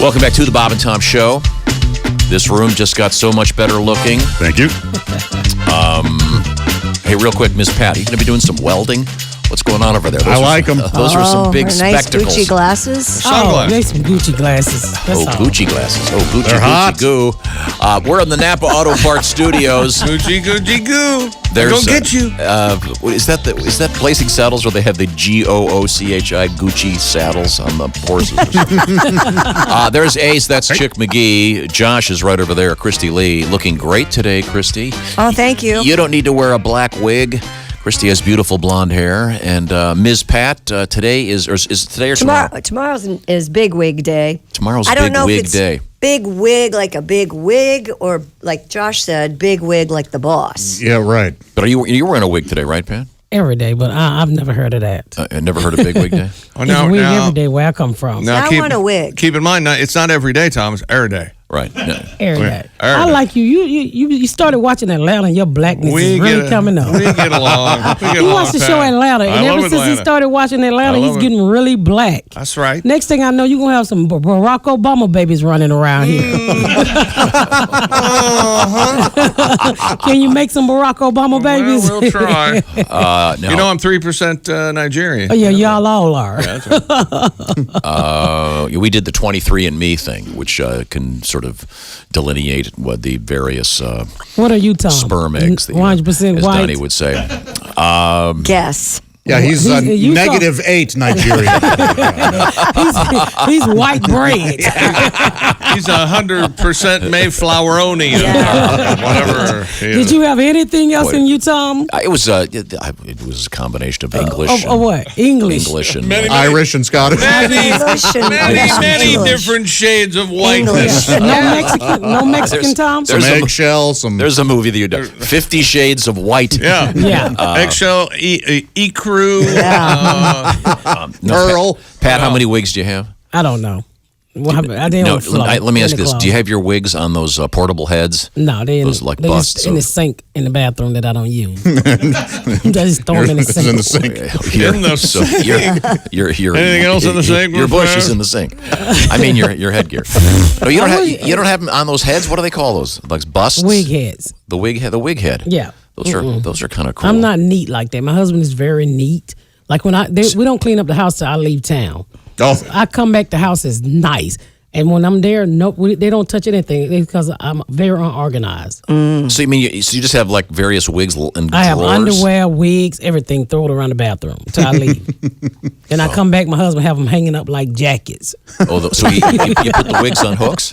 Welcome back to the Bob and Tom Show. This room just got so much better looking. Thank you. Hey, real quick, Miss Pat, are you going to be doing some welding? What's going on over there? I like them. Those are some big nice spectacles. Gucci glasses. Nice Gucci glasses. That's all. Gucci glasses. Oh, Gucci, They're hot. Gucci goo. We're in the Napa Auto Parts Studios. Gucci goo. There's, Go get you. Is that Blazing Saddles where they have the GOOCHI Gucci saddles on the horses? Or something? There's Ace. That's Chick McGee. Josh is right over there. Kristi Lee, looking great today, Kristi. Oh, thank you. You don't need to wear a black wig. Kristi has beautiful blonde hair. And Ms. Pat, today is today or tomorrow? Tomorrow's is Big Wig Day. Tomorrow's I don't Big know Wig if it's Day. Big wig like a big wig, or like Josh said, big wig like the boss. Yeah, right. But you're wearing a wig today, right, Pat? Every day, but I've never heard of that. I never heard of Big Wig Day. Oh, It's a wig every day where I come from. I want a wig. Keep in mind, it's not every day, Tom. It's every day. Right. No. Every day. Every I day. like you. You started watching Atlanta and your blackness is really coming up. We get along. He watched the show Atlanta, and ever since he started watching Atlanta, he's getting really black. That's right. Next thing I know, you're going to have some Barack Obama babies running around here. Can you make some Barack Obama babies? We'll try. No. You know, I'm 3% Nigerian. Oh, yeah, y'all all are. We did the 23andMe thing, which can sort of delineate what the various What are you, Tom? sperm eggs, that, 100% as white. Donnie would say. Guess. Yeah, he's you -8 Nigerian. He's white bread. He's 100% Mayfloweroni. Whatever. Did you have anything else in you, Tom? It was a combination of English. What? English. English and Irish and Scottish. Many different shades of whiteness. No Mexican, Tom? Some eggshell, some... There's a movie that you do. 50 Shades of White. Yeah. Yeah. Eggshell, ecru. Earl. Pat, how many wigs do you have? I don't know. Well, I didn't want to float let me in ask the you this. closet. Do you have your wigs on those portable heads? No, they're Those like they're busts just in the of- sink in the bathroom that I don't use. I just throw them in the It's sink. in the sink. In the sink. Your Anything else in the sink, Your bush Fred? is in the sink. I mean your headgear. No, you don't have them on those heads. What do they call those? Like busts? Wig heads. The wig head. Yeah. Those are kind of cool. I'm not neat like that. My husband is very neat. Like when we don't clean up the house till I leave town. Oh, I come back, the house is nice. And when I'm there, they don't touch anything because I'm very unorganized. So you mean you just have like various wigs and I have drawers? underwear, wigs, everything thrown around the bathroom till I leave. And I come back, my husband have them hanging up like jackets. Oh, so you put the wigs on hooks?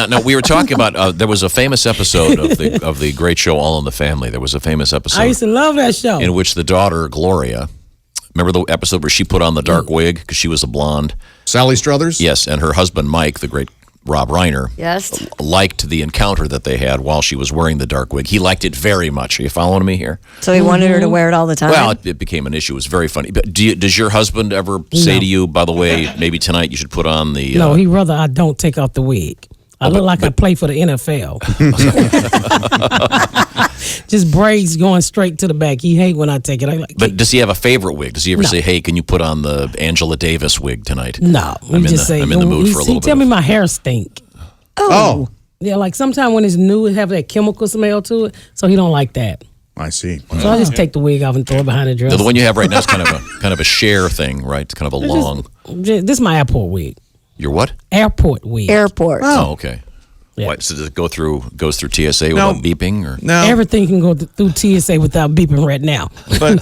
Now we were talking about there was a famous episode of the great show All in the Family. There was a famous episode I used to love that show. in which the daughter Gloria, remember the episode where she put on the dark wig because she was a blonde? Sally Struthers? Yes, and her husband Mike, the great Rob Reiner, Yes. liked the encounter that they had while she was wearing the dark wig. He liked it very much. Are you following me here? So he wanted her to wear it all the time? Well, it became an issue. It was very funny. But does your husband ever say to you, by the way, maybe tonight you should put on the... No, he rather I don't take off the wig. I look like I play for the NFL. Just braids going straight to the back. He hate when I take it. But does he have a favorite wig? Does he ever say, hey, can you put on the Angela Davis wig tonight? No. I'm in the mood for a little He bit. tell me my hair stink. Oh, Yeah, like sometimes when it's new, it have that chemical smell to it. So he don't like that. I see. So I just take the wig off and throw it behind the dress. The one you have right now is kind of a share thing, right? It's kind of a long... This is my airport wig. Your what? Airport wig. Airport. Oh, okay. Yeah. Why, so does it goes through TSA without beeping? Or? No. Everything can go through TSA without beeping right now. But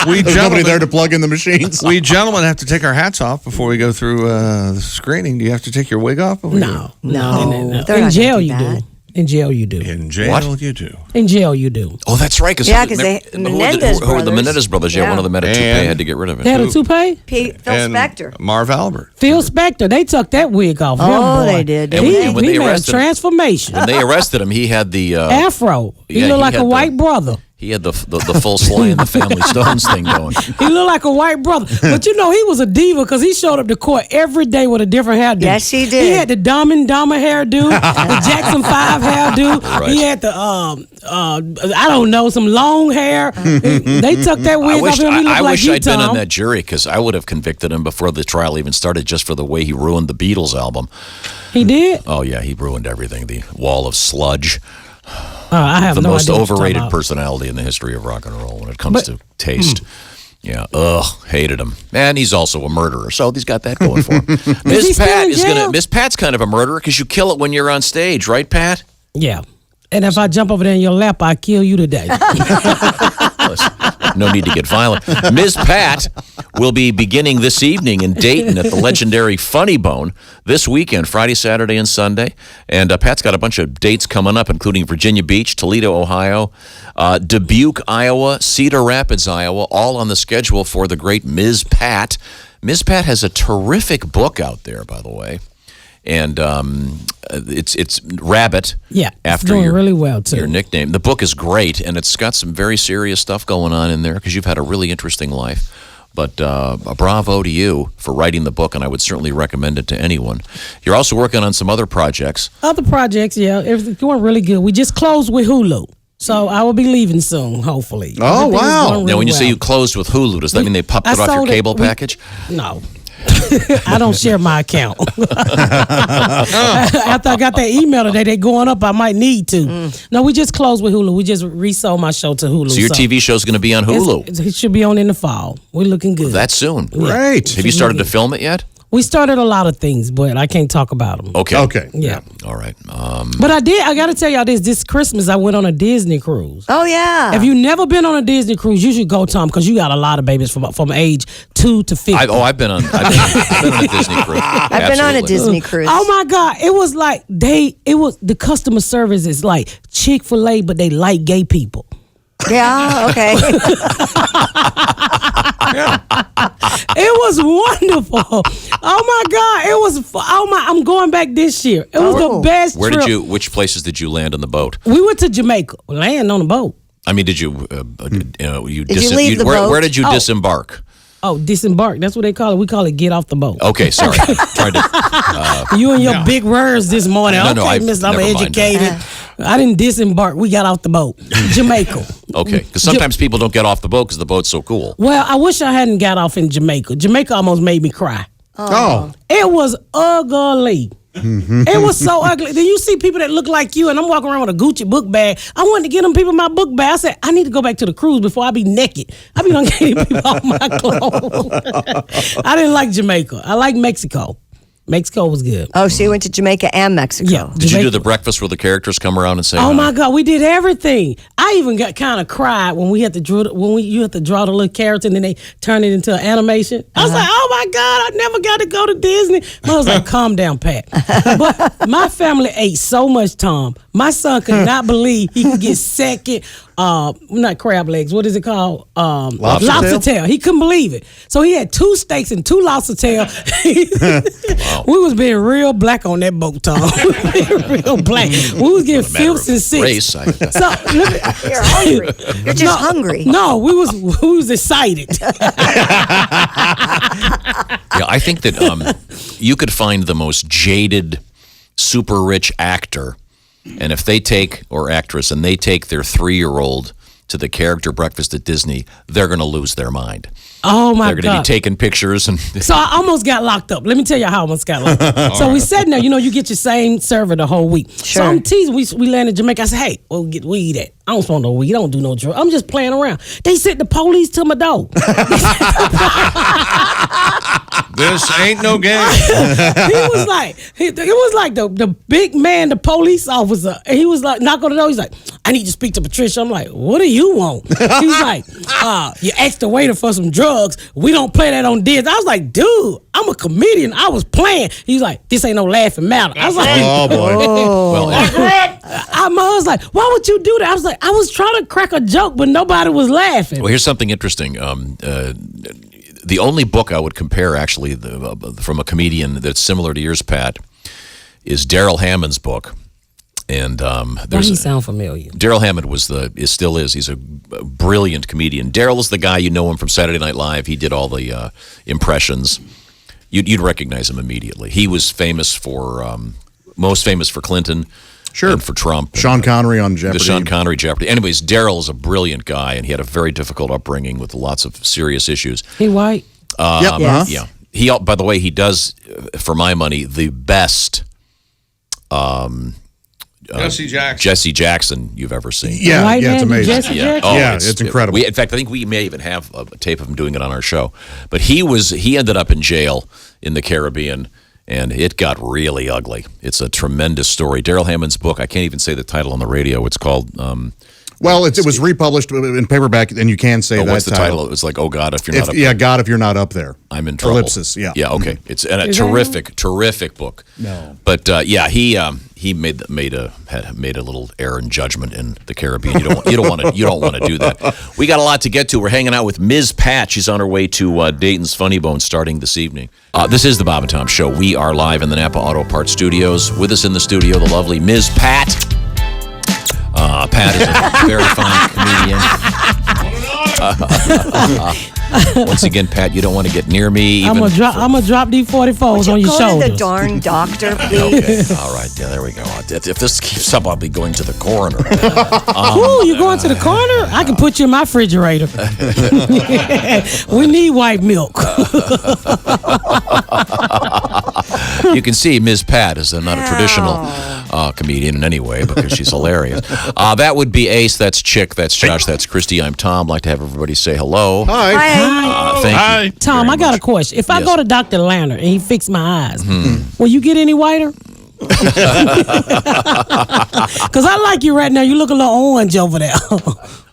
There's nobody there to plug in the machines. we gentlemen have to take our hats off before we go through the screening. Do you have to take your wig off? No. They're In not jail gonna do you that. do. In jail you do. In jail, What? you do. In jail you do. Oh, that's right. Yeah, 'cause they- who Menendez were the brothers. Menendez brothers? Yeah, Yeah. one of them had a toupee. And- Had to get rid of it. They had a toupee? Phil And Spector. Marv Albert. Phil Spector, they took that wig off. him, Oh, boy. they did. And He, when he they made a arrested him- transformation. When they arrested him, he had the Afro. He yeah, looked he like had a the- white brother. He had the full Sly and the Family Stones thing going. He looked like a white brother. But he was a diva because he showed up to court every day with a different hairdo. Yes, he did. He had the Dumb and Dumber hairdo, the Jackson 5 hairdo. Right. He had the, I don't know, some long hair. They took that wig off him. He looked I like wish you, I'd been on Tom. that jury because I would have convicted him before the trial even started just for the way he ruined the Beatles album. He did? Oh, yeah, he ruined everything. The Wall of Sludge. I have The no most idea what you're overrated talking about. personality in the history of rock and roll when it comes to taste. Yeah, hated him. And he's also a murderer, so he's got that going for him. Miss Pat's kind of a murderer because you kill it when you're on stage, right, Pat? Yeah. And if I jump over there in your lap, I kill you today. No need to get violent. Ms. Pat will be beginning this evening in Dayton at the legendary Funny Bone this weekend, Friday, Saturday, and Sunday. And Pat's got a bunch of dates coming up, including Virginia Beach, Toledo, Ohio, Dubuque, Iowa, Cedar Rapids, Iowa, all on the schedule for the great Ms. Pat. Ms. Pat has a terrific book out there, by the way. And it's Rabbit. Yeah, after it's doing really well too. Your nickname. The book is great, and it's got some very serious stuff going on in there because you've had a really interesting life. But bravo to you for writing the book, and I would certainly recommend it to anyone. You're also working on some other projects. Other projects, yeah, everything's going really good. We just closed with Hulu, so I will be leaving soon, hopefully. Oh, Everything is wow. going Now, really when you well. say you closed with Hulu, does that mean they popped it off your cable package? No. I don't share my account. After I got that email today, they going up. I might need to. No, we just closed with Hulu. We just resold my show to Hulu. So your TV show's going to be on Hulu. It should be on in the fall. We're looking good. That soon. Great. Have you started to film it yet? We started a lot of things, but I can't talk about them. Okay. Yeah. All right. But I got to tell y'all this Christmas I went on a Disney cruise. Oh, yeah. If you never been on a Disney cruise, you should go, Tom, because you got a lot of babies from age 2 to 50. I've been on a Disney cruise. I've been on a Disney cruise. Oh my God. It was like the customer service is like Chick-fil-A, but they like gay people. Yeah, okay. It was wonderful. Oh my God. It was, I'm going back this year. It was the best trip. Which places did you land on the boat? We went to Jamaica. Land on the boat. I mean, did you, Did you leave the boat? Where did you disembark? Oh, disembark. That's what they call it. We call it get off the boat. Okay, sorry. Tried to, You and your big words this morning. No, Okay, mister, I'm never mind. educated. I didn't disembark. We got off the boat. Jamaica. okay, because sometimes people don't get off the boat because the boat's so cool. Well, I wish I hadn't got off in Jamaica. Jamaica almost made me cry. Oh. It was ugly. It was so ugly. Then you see people that look like you, and I'm walking around with a Gucci book bag. I wanted to get them people my book bag. I said, I need to go back to the cruise before I be naked. I be done getting people all my clothes. I didn't like Jamaica. I like Mexico. Mexico was good. Oh, so you went to Jamaica and Mexico. Yeah. Did you do the breakfast where the characters come around and say Oh hi? my God, we did everything. I even got kind of cried when we had to draw you have to draw the little character and then they turn it into an animation. I was like, oh my God, I never got to go to Disney. I was like, calm down, Pat. But my family ate so much, Tom. My son could not believe he could get second. Not crab legs. What is it called? Lobster tail. He couldn't believe it. So he had 2 steaks and 2 lobster tail. Wow. We was being real black on that boat, Tom. Real black. We was getting Matter fifths of and sixths. race, So look, You're hungry. You're just hungry. No, we was excited. Yeah, I think that you could find the most jaded, super rich actor, and if they take, or actress, and they take their 3-year-old to the character breakfast at Disney, they're going to lose their mind. Oh my They're going to be God. taking pictures and So I almost got locked up. Let me tell you how I almost got locked up. So we sitting there, you get your same server the whole week. So Sure. I'm teasing. We landed in Jamaica. I said, hey, we'll get weed at. I don't smoke no weed. I don't do no drugs. I'm just playing around. They sent the police to my door. This ain't no game. It was like the big man, the police officer. And he was like, knock on the door. He's like, I need to speak to Patricia. I'm like, what do you want? He's like, you asked the waiter for some drugs. We don't play that on Disney. I was like, dude, I'm a comedian. I was playing. He's like, this ain't no laughing matter. I was like, Oh, boy. well, my husband's like, why would you do that? I was like, I was trying to crack a joke, but nobody was laughing. well, here's something interesting. The only book I would compare, actually, from a comedian that's similar to yours, Pat, is Daryl Hammond's book. And Why there's he sound familiar? Daryl Hammond still is. He's a brilliant comedian. Daryl is the guy, you know him from Saturday Night Live. He did all the impressions. You'd recognize him immediately. He was famous most famous for Clinton. Sure. And for Trump. Sean Connery on Jeopardy. The Sean Connery Jeopardy. Anyways, Daryl is a brilliant guy, and he had a very difficult upbringing with lots of serious issues. He white? Yep. Yes. Yeah. He, by the way, he does, for my money, the best Jesse Jackson you've ever seen. Yeah, White yeah, it's man, amazing. Jesse Yeah, Jackson? Yeah, it's incredible. In fact, I think we may even have a tape of him doing it on our show. But he ended up in jail in the Caribbean, and it got really ugly. It's a tremendous story. Daryl Hammond's book, I can't even say the title on the radio. It's called... well, it was republished in paperback, and you can say that what's the title? It was like, "Oh God, if you're not up there." Yeah, God, if you're not up there. I'm in trouble. Ellipsis, yeah. Yeah, okay. It's a Is terrific book. No. But he made a little error in judgment in the Caribbean. You don't want to do that. We got a lot to get to. We're hanging out with Ms. Pat. She's on her way to Dayton's Funny Bone starting this evening. This is the Bob and Tom Show. We are live in the Napa Auto Parts Studios. With us in the studio, the lovely Ms. Pat. Pat is a very fine comedian. Once again, Pat, you don't want to get near me. I'm gonna drop these 44s on your Go to shoulders. the darn doctor, please. Okay. All right. Yeah, there we go. If this keeps up, I'll be going to the coroner. Ooh, you going to the corner? I can put you in my refrigerator. We need white milk. You can see Ms. Pat is not a traditional comedian in any way because she's hilarious. That would be Ace. That's Chick. That's Josh. That's Christy. I'm Tom. Like to have everybody say hello. Hi. Thank you. Tom, very I got much. a question. If I Yes. go to Dr. Lanner and he fix my eyes, will you get any whiter? Because I like you right now. You look a little orange over there.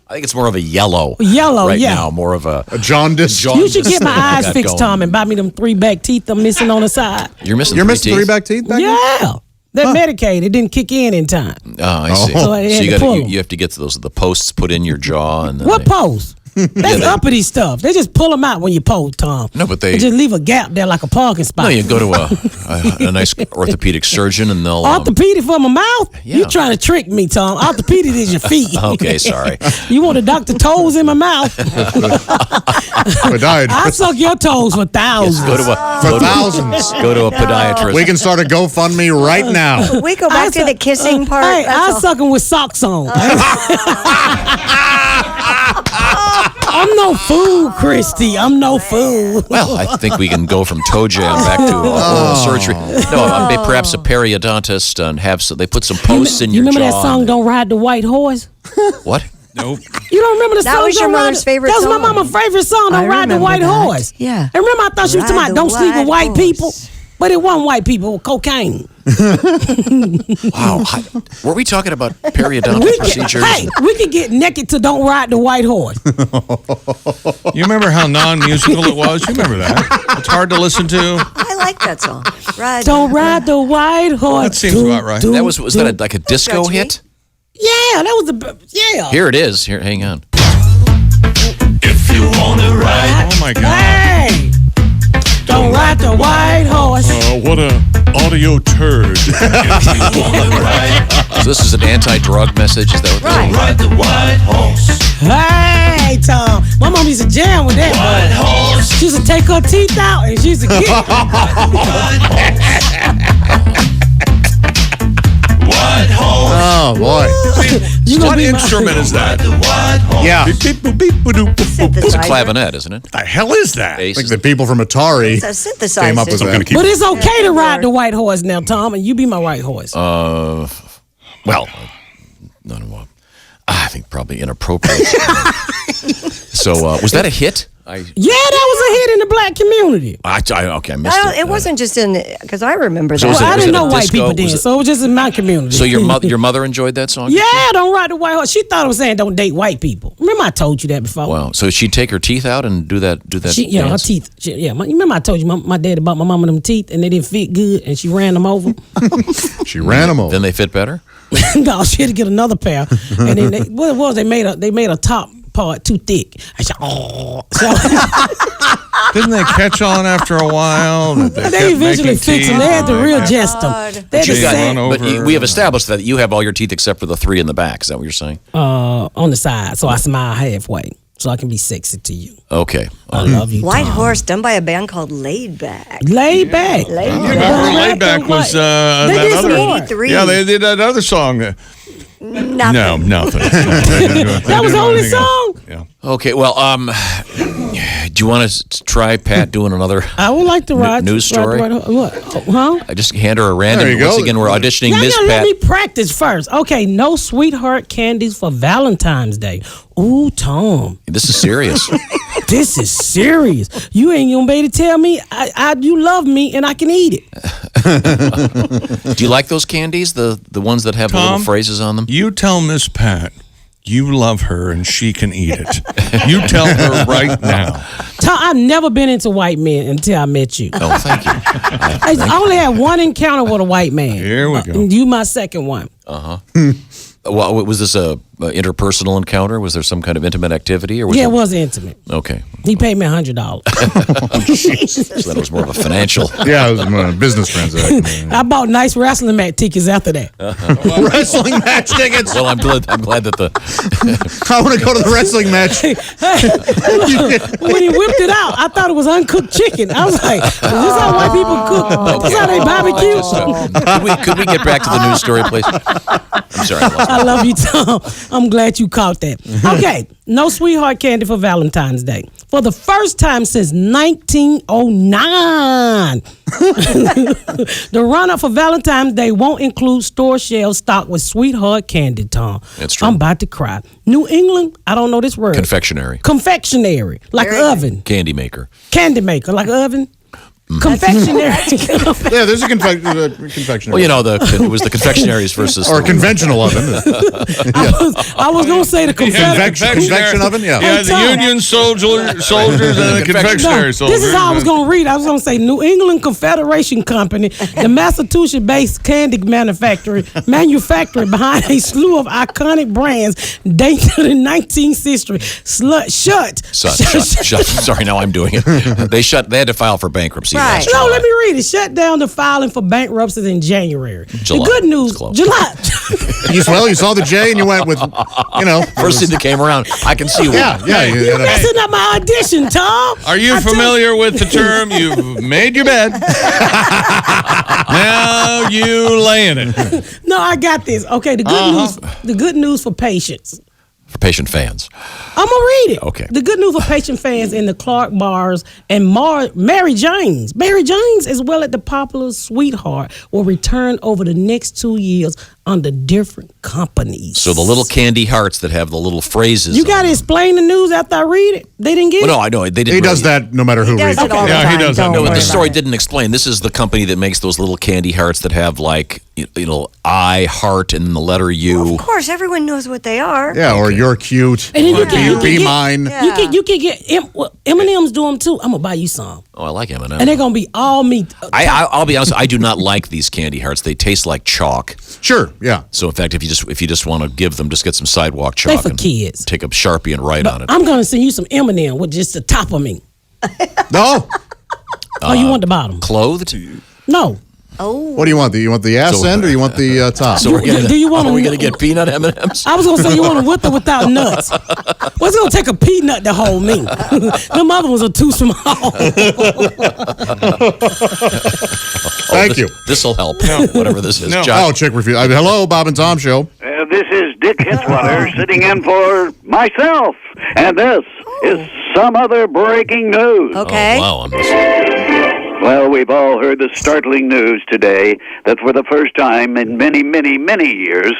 I think it's more of a yellow. Yellow, right yeah. now. More of a Jaundice. You should get my eyes got fixed, going. Tom, and buy me them 3 back teeth I'm missing on the side. You're missing. You're three missing teeth? 3 back teeth back there? Yeah. They're medicated. It didn't kick in time. Oh, I see. So I had you to pull 'em. you have to get the posts put in your jaw and then What pose? That's uppity stuff. They just pull them out when you pose, Tom. No, but they just leave a gap there like a parking spot. No, you go to a nice orthopedic surgeon and they'll Orthopedic for my mouth? Yeah. You trying to trick me, Tom. Orthopedic is your feet. Okay, sorry. You want to Dr. Toes in my mouth? Podiatrist. I suck your toes for thousands. Go to For thousands. Go to a podiatrist. We can start a GoFundMe right now. We go back to the kissing part. Hey, That's I all. suck them with socks on. I'm no fool, Christy. I'm no fool. Well, I think we can go from toe jam back to oral surgery. No, perhaps a periodontist and they put some posts in You your jaw. remember that song, Don't Ride the White Horse? What? Nope. You don't remember the That song? was your Don't Ride mother's the- favorite That was song. my mama's favorite song, Don't I Ride the remember White that. Horse. Yeah. And remember I thought she was talking Ride about the don't sleep with white white people. horse. But it wasn't white people, it was cocaine. Wow. Were we talking about periodontal procedures? Hey, we could get naked to Don't Ride the White Horse. You remember how non-musical it was? You remember that? It's hard to listen to. I like that song. Don't ride the white horse. That seems about right. That was that like a disco judge me. hit? Yeah, that was yeah. Here it is. Here, hang on. If you wanna ride, Oh my God. Hey, don't ride the white horse. what a audio turd. If you wanna ride, So this is an anti-drug message. Is that what Right. ride the white horse. Hey, Tom. My mom used to jam with that. White boy. horse. She used to take her teeth out and she used to get it. White horse. Oh, boy. You gonna What be my- instrument is that? The white horse. Yeah. It's a Synthesizer. clavinet, isn't it? The hell is that? Bass Like is- the people from Atari It's a synthesizer. came up with that. But it's okay to ride the white horse now, Tom, and you be my white horse. well, no. I think probably inappropriate. So was that a hit? Yeah, that was a hit in the black community. Okay, I missed No, it. it wasn't just in because I remember So that. was Well, it- I didn't a know white disco? people then, Was it- so it was just in my community. So your mother enjoyed that song? Yeah, don't ride the white horse. She thought it was saying don't date white people. Remember I told you that before? Wow. So she'd take her teeth out and do that. She, her dance? teeth. You remember I told you my daddy bought my mama them teeth and they didn't fit good and she ran them over. She ran them over. Then they fit better. No, she had to get another pair. And then they made a top part too thick. I said, oh. So, Didn't they catch on after a while? They eventually fixed them. They had to readjust them. They had to But we have established that you have all your teeth except for the 3 in the back. Is that what you're saying? On the side, so I smile halfway, so I can be sexy to you. Okay. I love you, White Tom. Horse, done by a band called Laid Back. Laid Back. Laid You Back. remember Laid Back was They that did some other. more. 83. Yeah, they did that other song. Nothing. No, nothing. That was the only song? Yeah. Okay. Well, do you want to try Pat doing another? I would like to ride. News story? What? Huh? I just hand her a random. There you go. Once again, we're auditioning Y'all Miss gotta let Pat. me practice first. Okay, no sweetheart candies for Valentine's Day. Ooh, Tom, This is serious. this is serious. You ain't gonna be able to tell me you love me and I can eat it. Do you like those candies? The ones that have the little Tom? phrases on them? You tell Miss Pat you love her and she can eat it. You tell her right now. Tom, I've never been into white men until I met you. Oh, thank you. I only had one encounter with a white man. Here we go. You my second one. Well, was this a interpersonal encounter? Was there some kind of intimate activity, or was Yeah, it was intimate. Okay, He paid me $100. so that was more of a financial. Yeah, it was a business transaction. I bought nice wrestling match tickets after that. Wrestling match tickets. Well, I'm glad that the I want to go to the wrestling match. When he whipped it out, I thought it was uncooked chicken. I was like, is this how white people cook? Is this how they barbecue? could we get back to the news story, please? I'm sorry, I lost I love you, Tom. I'm glad you caught that. Okay, no sweetheart candy for Valentine's Day. For the first time since 1909, the run-up for Valentine's Day won't include store shelves stocked with sweetheart candy, Tom. That's true. I'm about to cry. New England, I don't know this word. Confectionery, Confectionery, like Very oven. candy maker. Candy maker, like oven. Confectionery. Yeah, there's a confectionery. Well, you know, it was the confectionaries versus or a conventional oven. I was going to say the Confederate. Convection oven, yeah. Yeah, the Tom. Union soldiers and the confectionery soldiers. This is how I was going to read. I was going to say New England Confederation Company, the Massachusetts-based candy manufacturer behind a slew of iconic brands dating to the 19th century. Shut. Sorry, now I'm doing it. They had to file for bankruptcy. Right. last No, July. let me read it. Shut down the filing for bankruptcy in January. July. The good news, It's close. July. You saw the J and you went with, First thing that came around, I can see why. Yeah. You're messing up my audition, Tom. Are you familiar with the term? You've made your bed. Now you lay in it. No, I got this. Okay, the good news. The good news for patients. For patient fans. I'm gonna read it. Okay. The good news for patient fans in the Clark bars and Mary Jane's. Mary Jane's, as well as the popular Sweetheart, will return over the next 2 years under different companies. So the little candy hearts that have the little phrases. You on got to them. explain the news after I read it. They didn't get Well, it. no, I know they didn't. He does really- that no matter who He does reads it all the Yeah, he time. does that. Don't No, but worry the story about it. didn't explain. This is the company that makes those little candy hearts that have like I heart and the letter U. Of course, everyone knows what they are. Yeah, or you're cute. And then you or can be get- mine. Yeah. You can get M&M's do them too. I'm gonna buy you some, Oh, I like M&M. and they're gonna be all meat. I'll be honest. I do not like these candy hearts. They taste like chalk. Sure, yeah. So in fact, if you just want to give them, just get some sidewalk They chalk for and kids. take a Sharpie and write on it. I'm gonna send you some M&M with just the top of me. No. Oh, you want the bottom? Clothed. No. What do you want? You want the ass end or you want the top? So we're gonna, do you want are we them- going to get peanut M&Ms? I was gonna say you want them with or without nuts. Well, it's gonna take a peanut to hold me. Them other ones are too small. Thank you. This will help. Whatever this is. No. Oh, Josh, chick review. Hello, Bob and Tom show. This is Dick Hitswater sitting in for myself, and this is some other breaking news. Okay. Oh, wow. I'm just- Well, we've all heard the startling news today that for the first time in many, many, many years,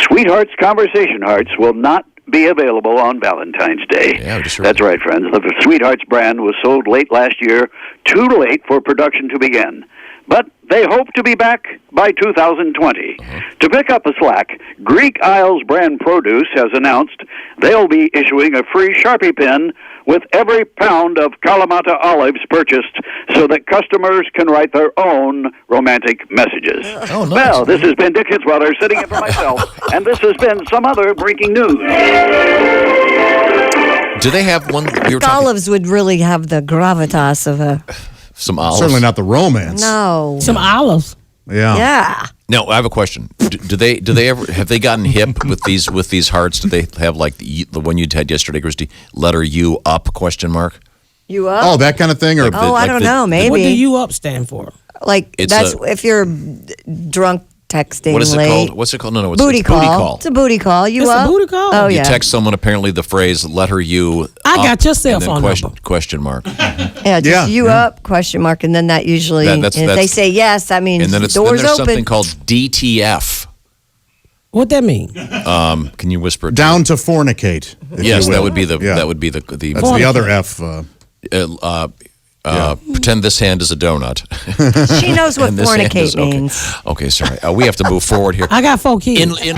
Sweetheart's Conversation Hearts will not be available on Valentine's Day. Yeah, we just heard That's that. right, friends. The Sweethearts brand was sold late last year, too late for production to begin. But they hope to be back by 2020. To pick up the slack, Greek Isles Brand Produce has announced they'll be issuing a free Sharpie pen with every pound of Kalamata olives purchased so that customers can write their own romantic messages. Oh, nice. Well, this has been Dick Hitswater sitting in for myself, and this has been some other breaking news. Do they have one? We were talking Olives would really have the gravitas of a. some olives. Certainly not the romance. No. Some olives. Yeah. Yeah. No, I have a question. Do they ever have they gotten hip with these hearts? Do they have like the one you had yesterday, Kristi? Letter U up ? You up? Oh, that kind of thing, or Oh, I don't know. What do Maybe. you up stand for? Like, It's that's a- if you're drunk texting What is it late. called? What's it called? No, it's Booty it's call. booty call. It's a booty call. You It's a up? booty call. Oh, You yeah. text someone apparently the phrase "letter U." I up, got your cell and then phone question, number. question mark. Yeah, just Yeah, you yeah. up, question mark, and then that usually, That's- and if they that's- say yes, that means And then the then door's there's open. something called DTF. What that mean? Can you whisper it? down to fornicate. if Yes, you that will. would be the Yeah. that would be the That's the other F. pretend this hand is a donut. She knows what And this hand fornicate is- okay. means. Okay, sorry. We have to move forward here. I got 4 kids. In